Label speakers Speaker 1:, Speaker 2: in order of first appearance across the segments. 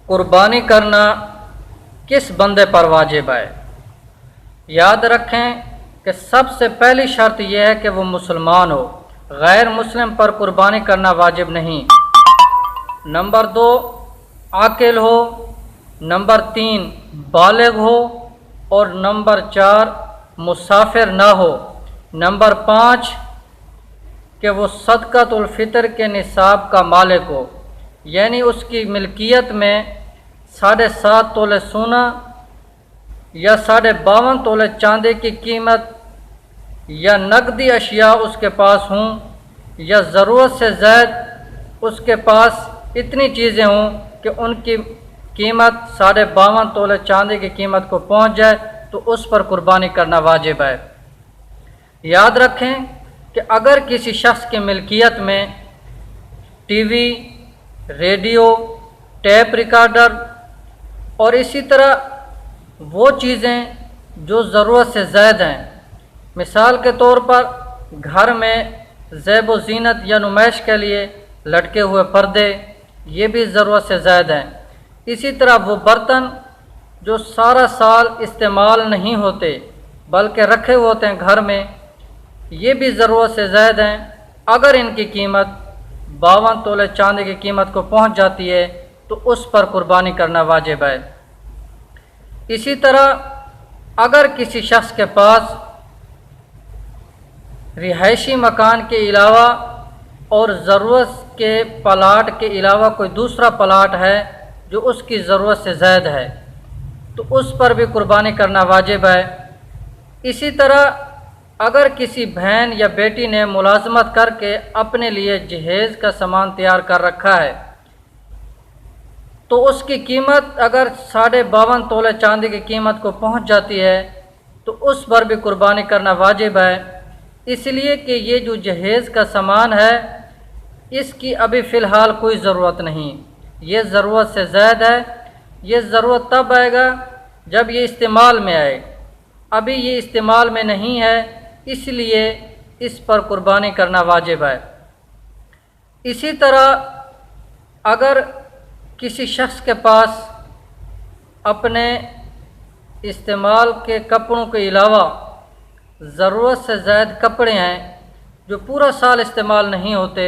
Speaker 1: قربانی کرنا کس بندے پر واجب ہے؟ یاد رکھیں کہ سب سے پہلی شرط یہ ہے کہ وہ مسلمان ہو، غیر مسلم پر قربانی کرنا واجب نہیں۔ نمبر 2 عاقل ہو، نمبر 3 بالغ ہو، اور نمبر 4 مسافر نہ ہو، نمبر 5 کہ وہ صدقۃ الفطر کے نصاب کا مالک ہو، یعنی اس کی ملکیت میں 7.5 تولے سونا یا 52.5 تولے چاندی کی قیمت یا نقدی اشیاء اس کے پاس ہوں، یا ضرورت سے زائد اس کے پاس اتنی چیزیں ہوں کہ ان کی قیمت 52.5 تولے چاندی کی قیمت کو پہنچ جائے تو اس پر قربانی کرنا واجب ہے۔ یاد رکھیں کہ اگر کسی شخص کی ملکیت میں TV, radio, tape recorder اور اسی طرح وہ چیزیں جو ضرورت سے زائد ہیں، مثال کے طور پر گھر میں زیب و زینت یا نمائش کے لیے لٹکے ہوئے پردے، یہ بھی ضرورت سے زائد ہیں۔ اسی طرح وہ برتن جو سارا سال استعمال نہیں ہوتے بلکہ رکھے ہوئے ہوتے ہیں گھر میں، یہ بھی ضرورت سے زائد ہیں۔ اگر ان کی قیمت 52 تولے چاندی کی قیمت کو پہنچ جاتی ہے تو اس پر قربانی کرنا واجب ہے۔ اسی طرح اگر کسی شخص کے پاس رہائشی مکان کے علاوہ اور ضرورت کے پلاٹ کے علاوہ کوئی دوسرا پلاٹ ہے جو اس کی ضرورت سے زائد ہے تو اس پر بھی قربانی کرنا واجب ہے۔ اسی طرح اگر کسی بہن یا بیٹی نے ملازمت کر کے اپنے لیے جہیز کا سامان تیار کر رکھا ہے تو اس کی قیمت اگر 52.5 تولے چاندی کی قیمت کو پہنچ جاتی ہے تو اس پر بھی قربانی کرنا واجب ہے، اس لیے کہ یہ جو جہیز کا سامان ہے اس کی ابھی فی الحال کوئی ضرورت نہیں، یہ ضرورت سے زائد ہے۔ یہ ضرورت تب آئے گا جب یہ استعمال میں آئے، ابھی یہ استعمال میں نہیں ہے، اس لیے اس پر قربانی کرنا واجب ہے۔ اسی طرح اگر کسی شخص کے پاس اپنے استعمال کے کپڑوں کے علاوہ ضرورت سے زائد کپڑے ہیں جو پورا سال استعمال نہیں ہوتے،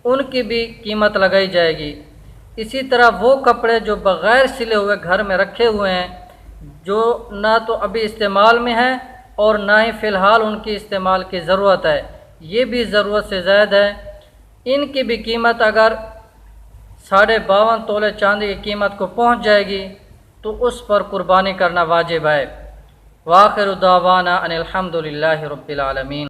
Speaker 1: ان کی بھی قیمت لگائی جائے گی۔ اسی طرح وہ کپڑے جو بغیر سلے ہوئے گھر میں رکھے ہوئے ہیں، جو نہ تو ابھی استعمال میں ہیں اور نہ ہی فی الحال ان کی استعمال کی ضرورت ہے، یہ بھی ضرورت سے زائد ہے، ان کی بھی قیمت اگر 52.5 تولے چاندی کی قیمت کو پہنچ جائے گی تو اس پر قربانی کرنا واجب ہے۔ وآخر دعوانا ان الحمد للہ رب العالمین۔